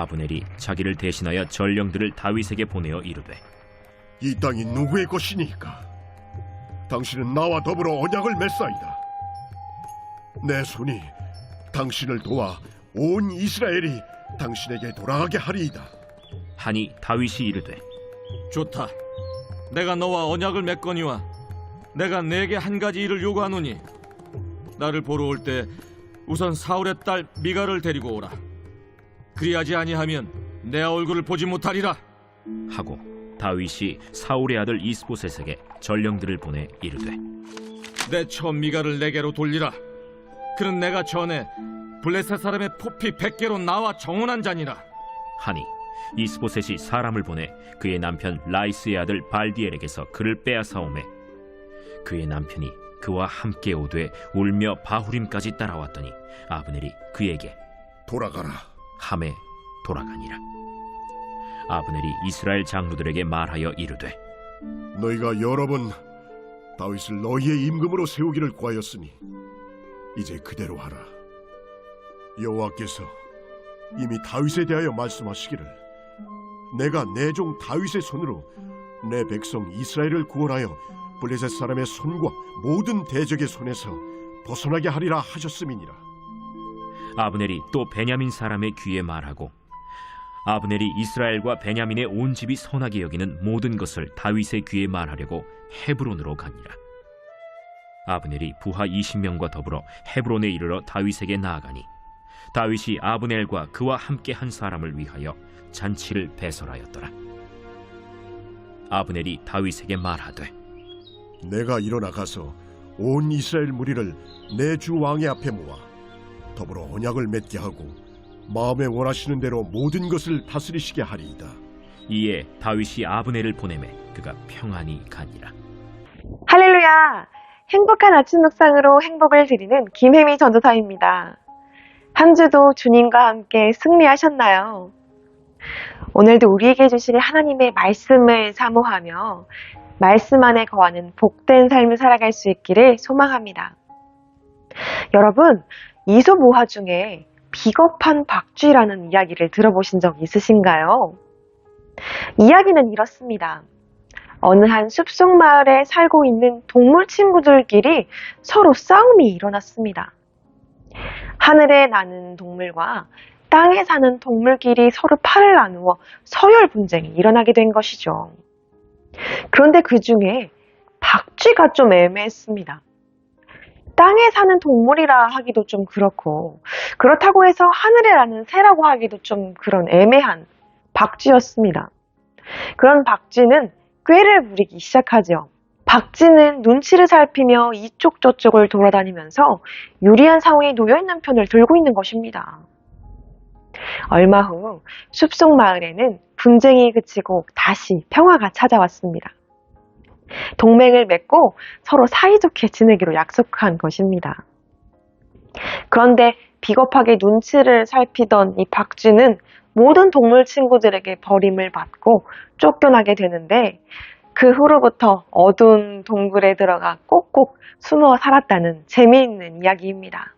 아브넬이 자기를 대신하여 전령들을 다윗에게 보내어 이르되, 이 땅이 누구의 것이니까? 당신은 나와 더불어 언약을 맺사이다. 내 손이 당신을 도와 온 이스라엘이 당신에게 돌아가게 하리이다. 하니 다윗이 이르되, 좋다. 내가 너와 언약을 맺거니와 내가 내게 한 가지 일을 요구하노니 나를 보러 올 때 우선 사울의 딸 미갈을 데리고 오라. 그리하지 아니하면 내 얼굴을 보지 못하리라 하고 다윗이 사울의 아들 이스보셋에게 전령들을 보내 이르되, 내 처 미갈을 내게로 돌리라. 그는 내가 전에 블레셋 사람의 포피 100개로 나와 정언한 자니라. 하니 이스보셋이 사람을 보내 그의 남편 라이스의 아들 발디엘에게서 그를 빼앗아오매 그의 남편이 그와 함께 오되 울며 바후림까지 따라왔더니 아브넬이 그에게 돌아가라. 함에 돌아가니라. 아브넬이 이스라엘 장로들에게 말하여 이르되, 너희가 여러 번 다윗을 너희의 임금으로 세우기를 구하였으니 이제 그대로 하라. 여호와께서 이미 다윗에 대하여 말씀하시기를 내가 내 종 다윗의 손으로 내 백성 이스라엘을 구원하여 블레셋 사람의 손과 모든 대적의 손에서 벗어나게 하리라 하셨음이니라. 아브넬이 또 베냐민 사람의 귀에 말하고 아브넬이 이스라엘과 베냐민의 온 집이 선하게 여기는 모든 것을 다윗의 귀에 말하려고 헤브론으로 가니라. 아브넬이 부하 20명과 더불어 헤브론에 이르러 다윗에게 나아가니 다윗이 아브넬과 그와 함께 한 사람을 위하여 잔치를 배설하였더라. 아브넬이 다윗에게 말하되, 내가 일어나 가서 온 이스라엘 무리를 내 주 왕의 앞에 모아 더불어 언약을 맺게 하고 마음에 원하시는 대로 모든 것을 다스리시게 하리이다. 이에 다윗이 아브넬을 보내매 그가 평안히 가니라. 할렐루야! 행복한 아침 묵상으로 행복을 드리는 김혜미 전도사입니다. 한 주도 주님과 함께 승리하셨나요? 오늘도 우리에게 주실 하나님의 말씀을 사모하며 말씀 안에 거하는 복된 삶을 살아갈 수 있기를 소망합니다. 여러분, 이솝오화 중에 비겁한 박쥐라는 이야기를 들어보신 적 있으신가요? 이야기는 이렇습니다. 어느 한 숲속 마을에 살고 있는 동물 친구들끼리 서로 싸움이 일어났습니다. 하늘에 나는 동물과 땅에 사는 동물끼리 서로 팔을 나누어 서열 분쟁이 일어나게 된 것이죠. 그런데 그 중에 박쥐가 좀 애매했습니다. 땅에 사는 동물이라 하기도 좀 그렇고 그렇다고 해서 하늘에 나는 새라고 하기도 좀 그런 애매한 박쥐였습니다. 그런 박쥐는 꾀를 부리기 시작하죠. 박쥐는 눈치를 살피며 이쪽 저쪽을 돌아다니면서 유리한 상황에 놓여있는 편을 들고 있는 것입니다. 얼마 후 숲속 마을에는 분쟁이 그치고 다시 평화가 찾아왔습니다. 동맹을 맺고 서로 사이좋게 지내기로 약속한 것입니다. 그런데 비겁하게 눈치를 살피던 이 박쥐는 모든 동물 친구들에게 버림을 받고 쫓겨나게 되는데 그 후로부터 어두운 동굴에 들어가 꼭꼭 숨어 살았다는 재미있는 이야기입니다.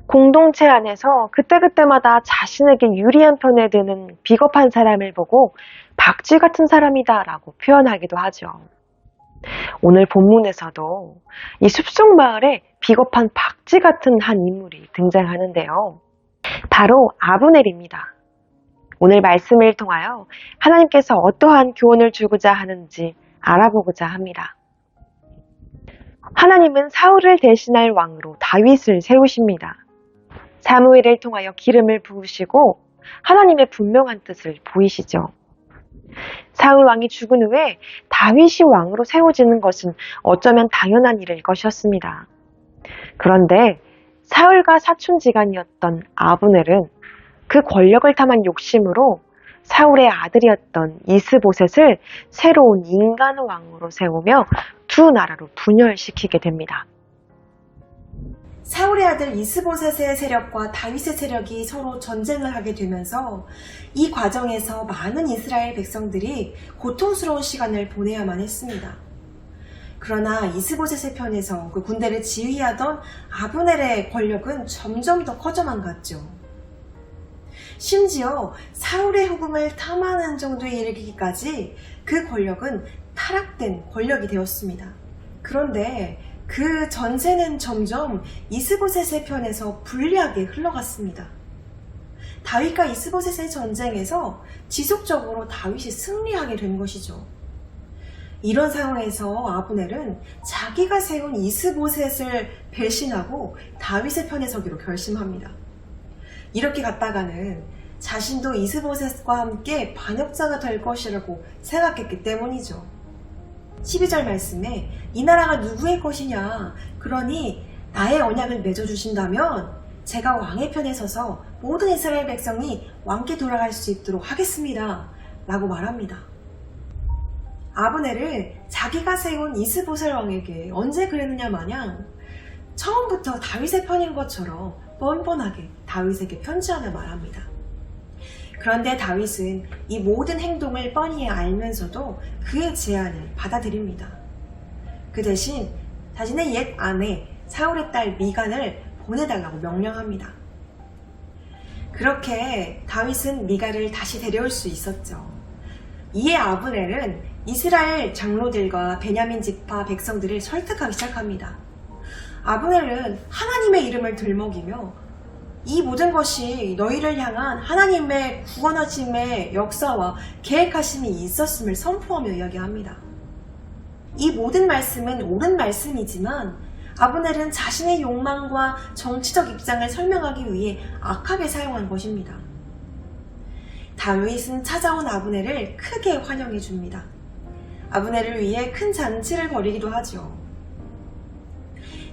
공동체 안에서 그때그때마다 자신에게 유리한 편에 드는 비겁한 사람을 보고 박쥐 같은 사람이다 라고 표현하기도 하죠. 오늘 본문에서도 이 숲속 마을에 비겁한 박쥐 같은 한 인물이 등장하는데요. 바로 아브넬입니다. 오늘 말씀을 통하여 하나님께서 어떠한 교훈을 주고자 하는지 알아보고자 합니다. 하나님은 사울을 대신할 왕으로 다윗을 세우십니다. 사무엘을 통하여 기름을 부으시고 하나님의 분명한 뜻을 보이시죠. 사울 왕이 죽은 후에 다윗이 왕으로 세워지는 것은 어쩌면 당연한 일일 것이었습니다. 그런데 사울과 사촌지간이었던 아브넬은 그 권력을 탐한 욕심으로 사울의 아들이었던 이스보셋을 새로운 인간 왕으로 세우며 두 나라로 분열시키게 됩니다. 사울의 아들 이스보셋의 세력과 다윗의 세력이 서로 전쟁을 하게 되면서 이 과정에서 많은 이스라엘 백성들이 고통스러운 시간을 보내야만 했습니다. 그러나 이스보셋의 편에서 그 군대를 지휘하던 아브넬의 권력은 점점 더 커져만 갔죠. 심지어 사울의 후궁을 탐하는 정도에 이르기까지 그 권력은 타락된 권력이 되었습니다. 그런데 그 전세는 점점 이스보셋의 편에서 불리하게 흘러갔습니다. 다윗과 이스보셋의 전쟁에서 지속적으로 다윗이 승리하게 된 것이죠. 이런 상황에서 아브넬은 자기가 세운 이스보셋을 배신하고 다윗의 편에 서기로 결심합니다. 이렇게 갔다가는 자신도 이스보셋과 함께 반역자가 될 것이라고 생각했기 때문이죠. 12절 말씀에 이 나라가 누구의 것이냐, 그러니 나의 언약을 맺어주신다면 제가 왕의 편에 서서 모든 이스라엘 백성이 왕께 돌아갈 수 있도록 하겠습니다 라고 말합니다. 아브넬은 자기가 세운 이스보셋 왕에게 언제 그랬느냐 마냥 처음부터 다윗의 편인 것처럼 뻔뻔하게 다윗에게 편지하며 말합니다. 그런데 다윗은 이 모든 행동을 뻔히 알면서도 그의 제안을 받아들입니다. 그 대신 자신의 옛 아내 사울의 딸 미갈을 보내달라고 명령합니다. 그렇게 다윗은 미갈을 다시 데려올 수 있었죠. 이에 아브넬은 이스라엘 장로들과 베냐민 지파 백성들을 설득하기 시작합니다. 아브넬은 하나님의 이름을 들먹이며 이 모든 것이 너희를 향한 하나님의 구원하심의 역사와 계획하심이 있었음을 선포하며 이야기합니다. 이 모든 말씀은 옳은 말씀이지만 아브넬은 자신의 욕망과 정치적 입장을 설명하기 위해 악하게 사용한 것입니다. 다윗은 찾아온 아브넬을 크게 환영해 줍니다. 아브넬을 위해 큰 잔치를 벌이기도 하죠.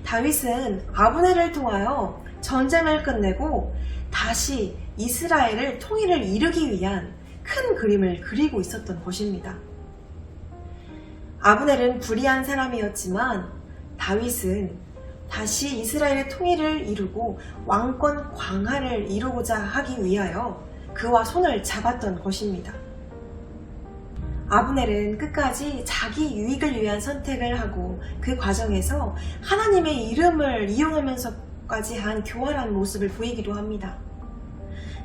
다윗은 아브넬을 통하여 전쟁을 끝내고 다시 이스라엘을 통일을 이루기 위한 큰 그림을 그리고 있었던 것입니다. 아브넬은 불의한 사람이었지만 다윗은 다시 이스라엘의 통일을 이루고 왕권 광화를 이루고자 하기 위하여 그와 손을 잡았던 것입니다. 아브넬은 끝까지 자기 유익을 위한 선택을 하고 그 과정에서 하나님의 이름을 이용하면서까지 한 교활한 모습을 보이기도 합니다.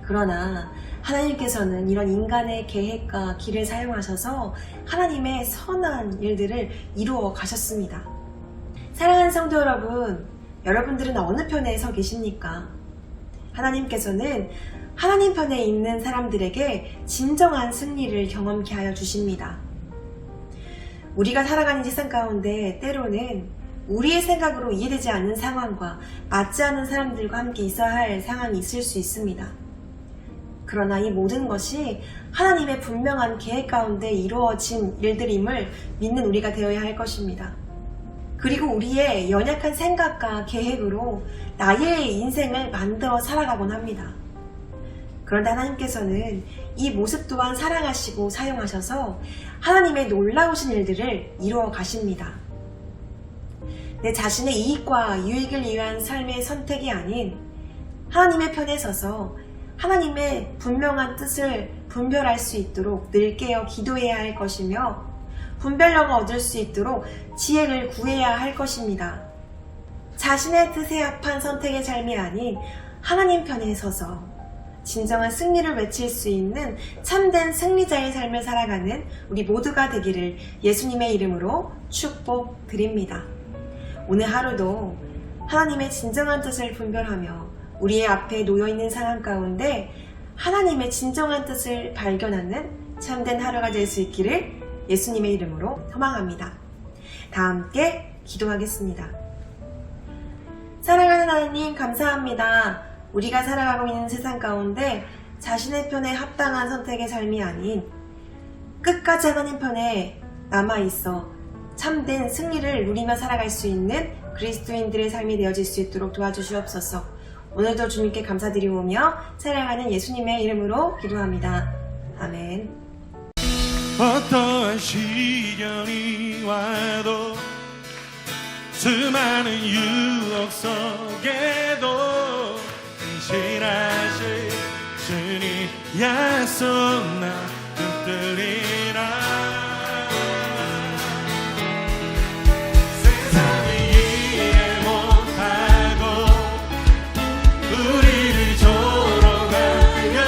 그러나 하나님께서는 이런 인간의 계획과 길을 사용하셔서 하나님의 선한 일들을 이루어 가셨습니다. 사랑하는 성도 여러분, 여러분들은 어느 편에 서 계십니까? 하나님께서는 하나님 편에 있는 사람들에게 진정한 승리를 경험케 하여 주십니다. 우리가 살아가는 세상 가운데 때로는 우리의 생각으로 이해되지 않는 상황과 맞지 않는 사람들과 함께 있어야 할 상황이 있을 수 있습니다. 그러나 이 모든 것이 하나님의 분명한 계획 가운데 이루어진 일들임을 믿는 우리가 되어야 할 것입니다. 그리고 우리의 연약한 생각과 계획으로 나의 인생을 만들어 살아가곤 합니다. 그런데 하나님께서는 이 모습 또한 사랑하시고 사용하셔서 하나님의 놀라우신 일들을 이루어 가십니다. 내 자신의 이익과 유익을 위한 삶의 선택이 아닌 하나님의 편에 서서 하나님의 분명한 뜻을 분별할 수 있도록 늘 깨어 기도해야 할 것이며 분별력을 얻을 수 있도록 지혜를 구해야 할 것입니다. 자신의 뜻에 합한 선택의 삶이 아닌 하나님 편에 서서 진정한 승리를 외칠 수 있는 참된 승리자의 삶을 살아가는 우리 모두가 되기를 예수님의 이름으로 축복드립니다. 오늘 하루도 하나님의 진정한 뜻을 분별하며 우리의 앞에 놓여있는 상황 가운데 하나님의 진정한 뜻을 발견하는 참된 하루가 될 수 있기를 예수님의 이름으로 소망합니다. 다 함께 기도하겠습니다. 사랑하는 하나님, 감사합니다. 우리가 살아가고 있는 세상 가운데 자신의 편에 합당한 선택의 삶이 아닌 끝까지 하나님 편에 남아있어 참된 승리를 누리며 살아갈 수 있는 그리스도인들의 삶이 되어질 수 있도록 도와주시옵소서. 오늘도 주님께 감사드리오며 사랑하는 예수님의 이름으로 기도합니다. 아멘. 어떠한 시련이 와도 수많은 유혹 속에도 신실하신 주님 약속 나 붙들리라. 세상이 이해 못하고 우리를 조롱하려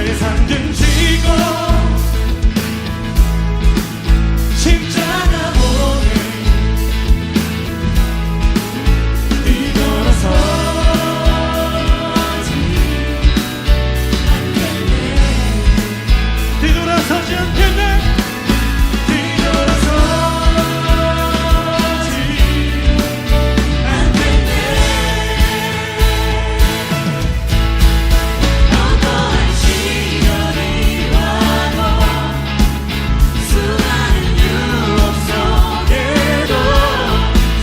세상 등지고 십자가 보내 뒤돌아서지 않겠네 뒤돌아서지 않겠네 어떠한 시련이 와도 수많은 유혹 속에도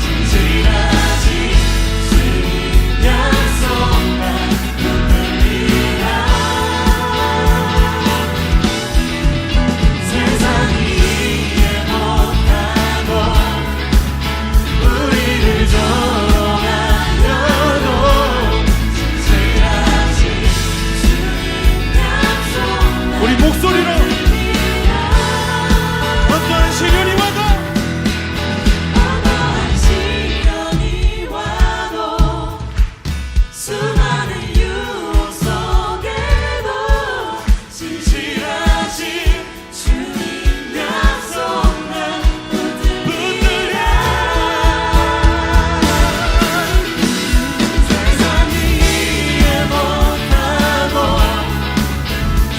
진실하지 주님 약속만 붙들리라 세상이 이해 못하고 우리를 조롱하여도 진실하지 주님 약속만 우리 목소리로 어떠한 시련이 와도 어떠한 시련이 와도 수많은 유혹 속에도 진실하지 주님 약속만 붙들려 세상이 이해 못하고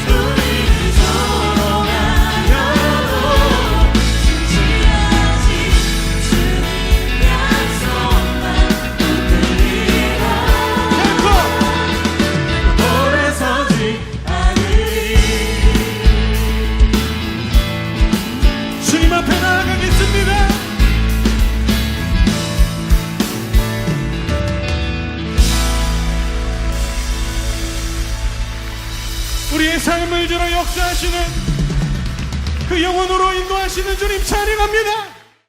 우리를 조롱하여도 진실하지 주님 약속만 붙들리라 오래 서지 않으리 주님 앞에 나아가겠습니다. 우리의 삶을 주로 역사하시는 그 영혼으로 인도하시는 주님 찬양합니다.